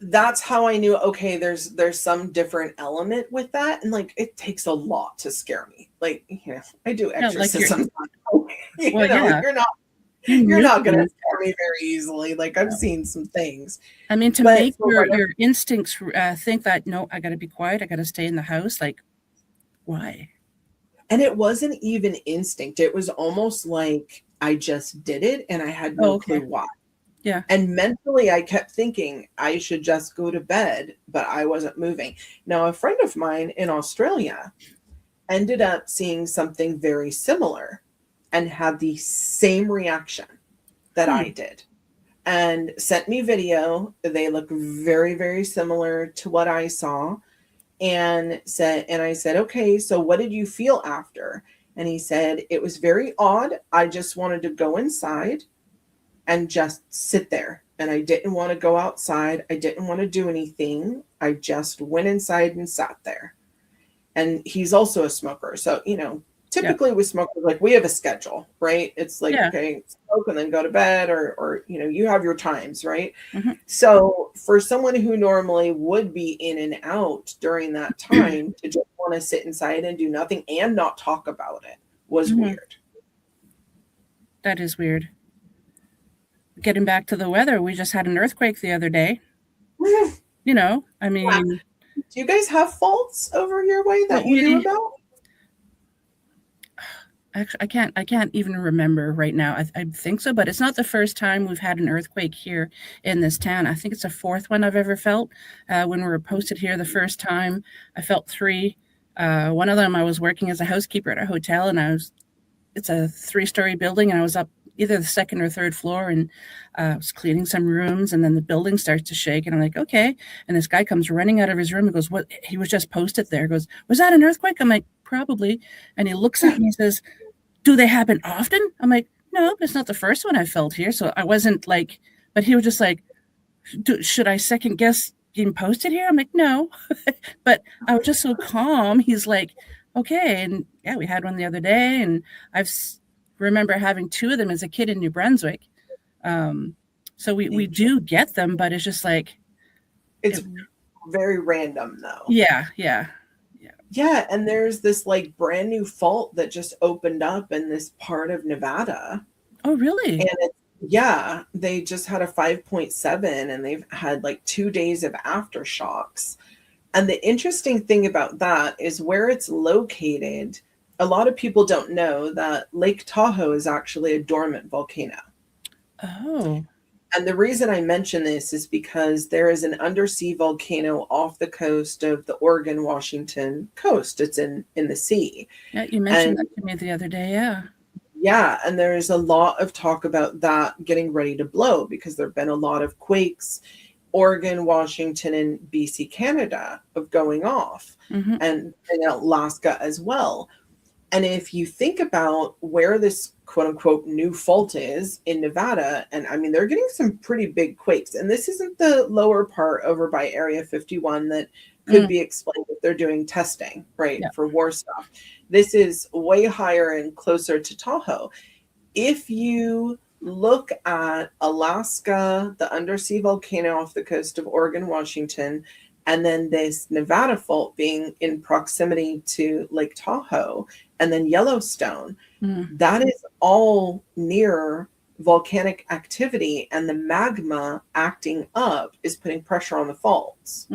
that's how I knew, okay, there's some different element with that. And like, it takes a lot to scare me. Like, I do exorcisms. You're not going to scare me very easily. Like, I've seen some things. I mean, to make your instincts think that, no, I got to be quiet. I got to stay in the house. Like, why? And it wasn't even instinct. It was almost like I just did it and I had no clue why. Yeah. And mentally, I kept thinking I should just go to bed, but I wasn't moving. Now, a friend of mine in Australia ended up seeing something very similar and had the same reaction that I did and sent me video. They look very, very similar to what I saw, and I said, okay, so what did you feel after? And he said, it was very odd. I just wanted to go inside and just sit there. And I didn't want to go outside. I didn't want to do anything. I just went inside and sat there. And he's also a smoker. So, typically with smokers, like, we have a schedule, right? It's like, okay, smoke and then go to bed, or you have your times, right? So for someone who normally would be in and out during that time to just want to sit inside and do nothing and not talk about it was weird. That is weird. Getting back to the weather, we just had an earthquake the other day. I mean, do you guys have faults over your way that you knew about? Actually, I can't even remember right now. I think so, but it's not the first time we've had an earthquake here in this town. I think it's the fourth one I've ever felt. When we were posted here the first time, I felt 3. One of them, I was working as a housekeeper at a hotel, and it's a 3-story building, and I was up either the second or third floor, and I was cleaning some rooms, and then the building starts to shake, and I'm like, okay. And this guy comes running out of his room and goes, what? He was just posted there. He goes, was that an earthquake? I'm like, probably. And he looks at me and says, do they happen often? I'm like, no, it's not the first one I felt here. So I wasn't like, but he was just like, should I second guess getting posted here? I'm like, no. But I was just so calm. He's like, okay. And yeah, we had one the other day, and I've remember having 2 of them as a kid in New Brunswick. So we do get them, but it's just like, it's very random though. Yeah. Yeah, and there's this like brand new fault that just opened up in this part of Nevada. Oh, really? And they just had a 5.7, and they've had like 2 days of aftershocks. And the interesting thing about that is where it's located. A lot of people don't know that Lake Tahoe is actually a dormant volcano. Oh. And the reason I mention this is because there is an undersea volcano off the coast of the Oregon-Washington coast. It's in the sea. Yeah, you mentioned that to me the other day, yeah. Yeah, and there's a lot of talk about that getting ready to blow because there have been a lot of quakes, Oregon, Washington, and BC, Canada, of going off, and Alaska as well. And if you think about where this quote-unquote new fault is in Nevada, and I mean, they're getting some pretty big quakes. And this isn't the lower part over by Area 51 that could be explained if they're doing testing, right, for war stuff. This is way higher and closer to Tahoe. If you look at Alaska, the undersea volcano off the coast of Oregon, Washington, and then this Nevada fault being in proximity to Lake Tahoe, and then Yellowstone, that is all near volcanic activity, and the magma acting up is putting pressure on the faults.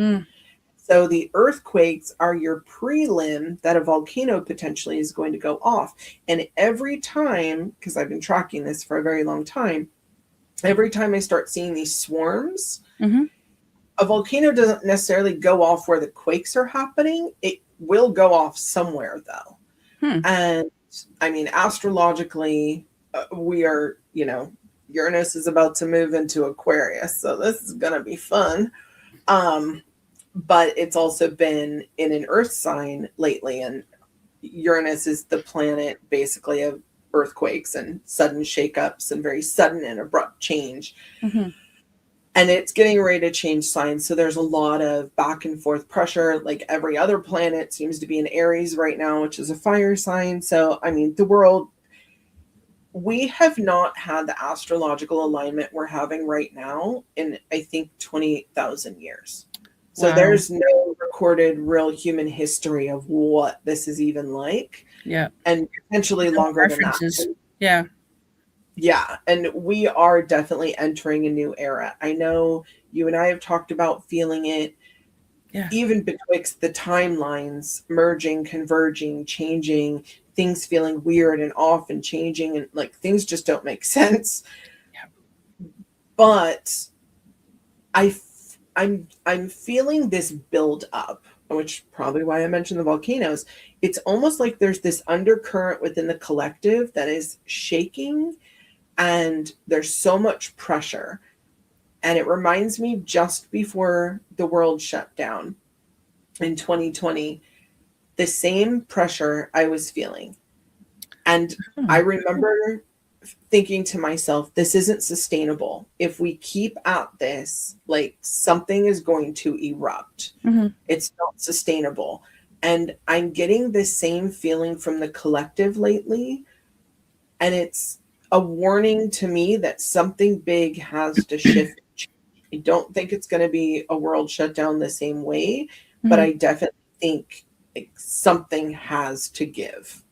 So the earthquakes are your prelim that a volcano potentially is going to go off. And every time, because I've been tracking this for a very long time, every time I start seeing these swarms, a volcano doesn't necessarily go off where the quakes are happening. It will go off somewhere, though. And I mean, astrologically, we are, Uranus is about to move into Aquarius. So this is going to be fun. But it's also been in an earth sign lately. And Uranus is the planet basically of earthquakes and sudden shakeups and very sudden and abrupt change. And it's getting ready to change signs. So there's a lot of back and forth pressure. Like every other planet seems to be in Aries right now, which is a fire sign. So, I mean, the world, we have not had the astrological alignment we're having right now in, I think, 28,000 years. So there's no recorded real human history of what this is even like. Yeah. And potentially longer than that. Yeah. Yeah, and we are definitely entering a new era. I know you and I have talked about feeling it, even betwixt the timelines, merging, converging, changing, things feeling weird and off and changing, and like things just don't make sense. But I'm feeling this build up, which probably why I mentioned the volcanoes. It's almost like there's this undercurrent within the collective that is shaking. And there's so much pressure. And it reminds me just before the world shut down in 2020, the same pressure I was feeling. And I remember thinking to myself, this isn't sustainable. If we keep at this, like something is going to erupt. It's not sustainable. And I'm getting the same feeling from the collective lately. And it's a warning to me that something big has to shift. I don't think it's going to be a world shutdown the same way, but I definitely think something has to give.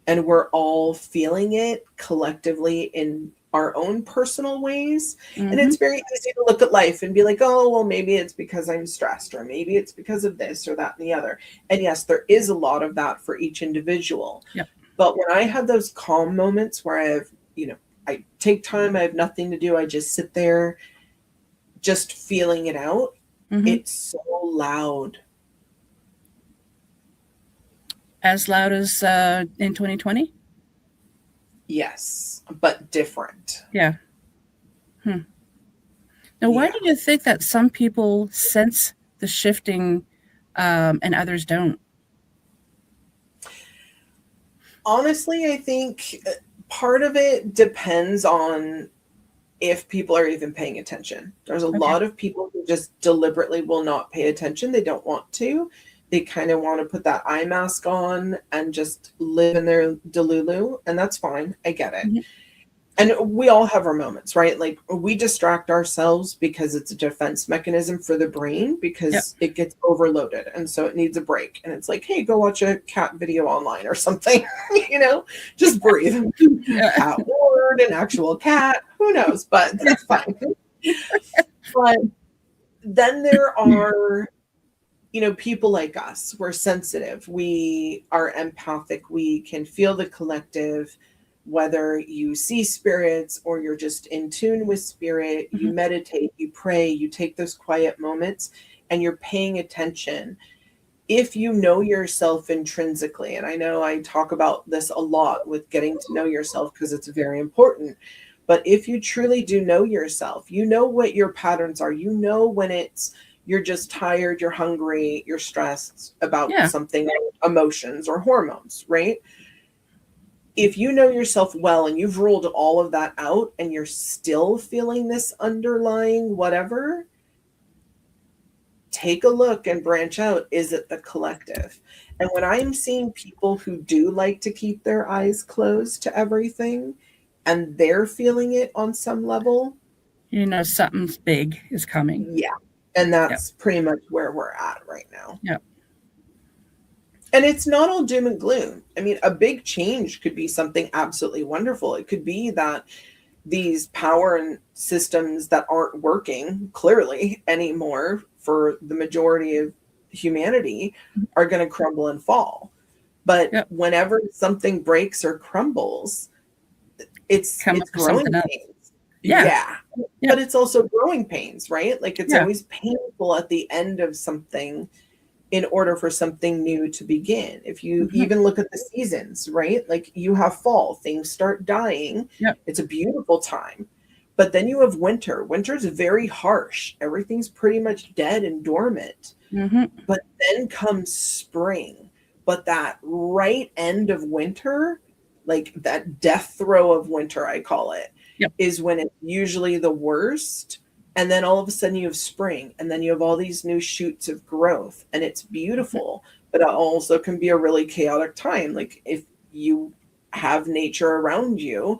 And we're all feeling it collectively in our own personal ways. And it's very easy to look at life and be like, oh, well, maybe it's because I'm stressed, or maybe it's because of this or that and the other. And yes, there is a lot of that for each individual. But when I have those calm moments where I take time, I have nothing to do, I just sit there just feeling it out, it's so loud. As loud as in 2020? Yes, but different. Yeah. Now, why do you think that some people sense the shifting and others don't? Honestly, I think part of it depends on if people are even paying attention. There's a lot of people who just deliberately will not pay attention. They don't want to. They kind of want to put that eye mask on and just live in their delulu, and that's fine. I get it. And we all have our moments, right? Like we distract ourselves because it's a defense mechanism for the brain because it gets overloaded. And so it needs a break. And it's like, hey, go watch a cat video online or something, just breathe. Cat word, an actual cat, who knows, but that's fine. But then there are, people like us. We're sensitive. We are empathic. We can feel the collective. Whether you see spirits or you're just in tune with spirit, you meditate, you pray, you take those quiet moments and you're paying attention. If you know yourself intrinsically, and I know I talk about this a lot with getting to know yourself because it's very important, but if you truly do know yourself, you know what your patterns are, when you're just tired, you're hungry, you're stressed about something, emotions or hormones, right? If you know yourself well and you've ruled all of that out and you're still feeling this underlying whatever, take a look and branch out. Is it the collective? And when I'm seeing people who do like to keep their eyes closed to everything and they're feeling it on some level, something's big is coming. Yeah. And that's pretty much where we're at right now. Yeah. And it's not all doom and gloom. I mean, a big change could be something absolutely wonderful. It could be that these power and systems that aren't working clearly anymore for the majority of humanity are going to crumble and fall. But whenever something breaks or crumbles, it's growing pains. Yeah. But it's also growing pains, right? Like it's always painful at the end of something in order for something new to begin. If you even look at the seasons, right? Like you have fall, things start dying. It's a beautiful time. But then you have winter. Winter's very harsh. Everything's pretty much dead and dormant. But then comes spring. But that right end of winter, like that death throw of winter, I call it, is when it's usually the worst. And then all of a sudden you have spring, and then you have all these new shoots of growth, and it's beautiful, but it also can be a really chaotic time. Like if you have nature around you,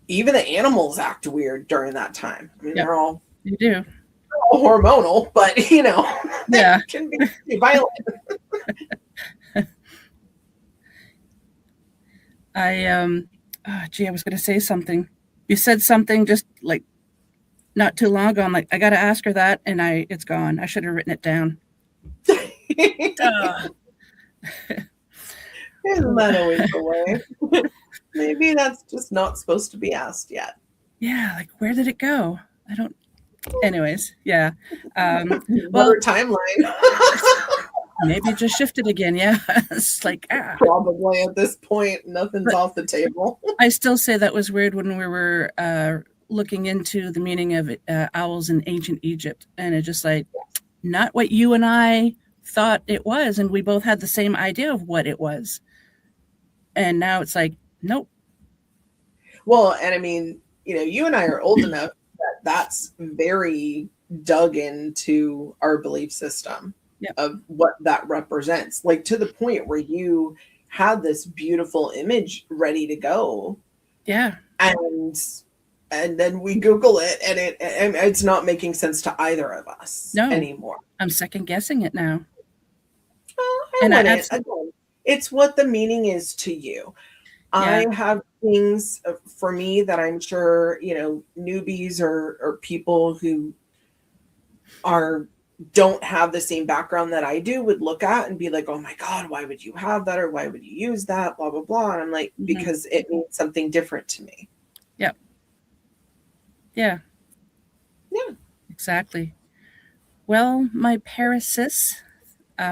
even the animals act weird during that time. I mean, they're all hormonal, but they can be violent. I was going to say something. You said something just like not too long ago. I'm like, I got to ask her that, and it's gone. I should have written it down. Isn't that always the way? Maybe that's just not supposed to be asked yet. Yeah, like where did it go? I don't. Anyways, yeah. Another timeline. Maybe it just shifted again. Yeah, it's like probably at this point, nothing's off the table. I still say that was weird when we were looking into the meaning of owls in ancient Egypt, and it's just like not what you and I thought it was, and we both had the same idea of what it was, and now it's like nope. Well, and I mean, you and I are old enough that that's very dug into our belief system of what that represents, like to the point where you had this beautiful image ready to go, and then we Google it, and it's not making sense to either of us anymore. I'm second guessing it now. It's what the meaning is to you. I have things for me that I'm sure newbies or people who don't have the same background that I do would look at and be like, oh my God, why would you have that? Or why would you use that? Blah, blah, blah. And I'm like, because it means something different to me. Yeah, exactly. Well, my Parasis,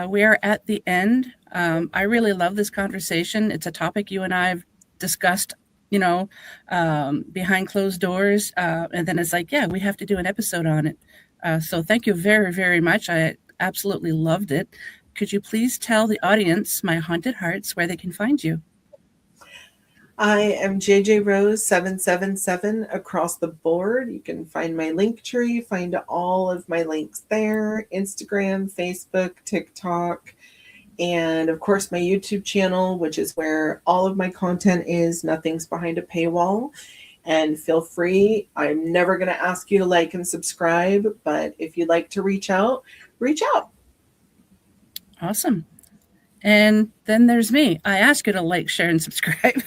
we are at the end. I really love this conversation. It's a topic you and I have discussed, behind closed doors. And then it's like, we have to do an episode on it. So thank you very, very much. I absolutely loved it. could you please tell the audience, my haunted hearts, where they can find you? I am JJRose777 across the board. You can find my Linktree, find all of my links there, Instagram, Facebook, TikTok, and of course my YouTube channel, which is where all of my content is. Nothing's behind a paywall. And feel free. I'm never going to ask you to like and subscribe, but if you'd like to reach out, reach out. Awesome. And then there's me. I ask you to like, share, and subscribe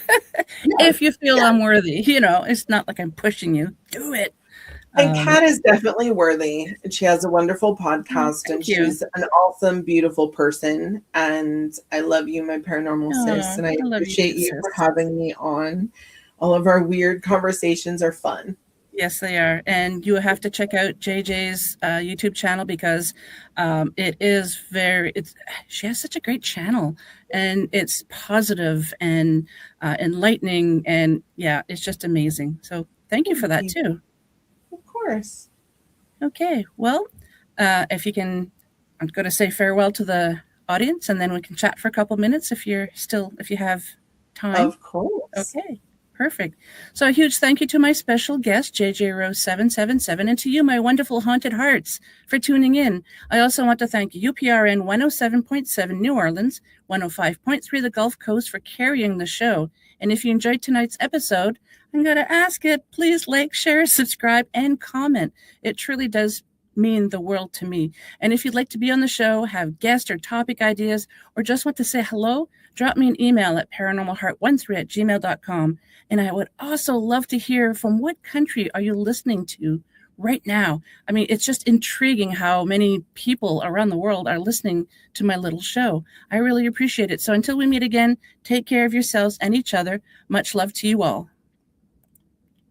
if you feel I'm worthy. It's not like I'm pushing you. Do it. And Kat is definitely worthy. She has a wonderful podcast, and she's an awesome, beautiful person. And I love you, my paranormal sis. And I appreciate you for having me on. All of our weird conversations are fun. Yes, they are. And you have to check out JJ's YouTube channel because she has such a great channel, and it's positive and enlightening. And yeah, it's just amazing. So thank you for that too. Of course. Okay. Well, if you can, I'm going to say farewell to the audience, and then we can chat for a couple minutes if you have time. Of course. Okay. Perfect. So a huge thank you to my special guest, JJRose777, and to you, my wonderful haunted hearts, for tuning in. I also want to thank UPRN 107.7 New Orleans, 105.3 the Gulf Coast for carrying the show. And if you enjoyed tonight's episode, I'm going to ask it, please like, share, subscribe, and comment. It truly does mean the world to me. And if you'd like to be on the show, have guest or topic ideas, or just want to say hello, drop me an email at paranormalheart13@gmail.com. And I would also love to hear from what country are you listening to right now. I mean, it's just intriguing how many people around the world are listening to my little show. I really appreciate it. So until we meet again, take care of yourselves and each other. Much love to you all.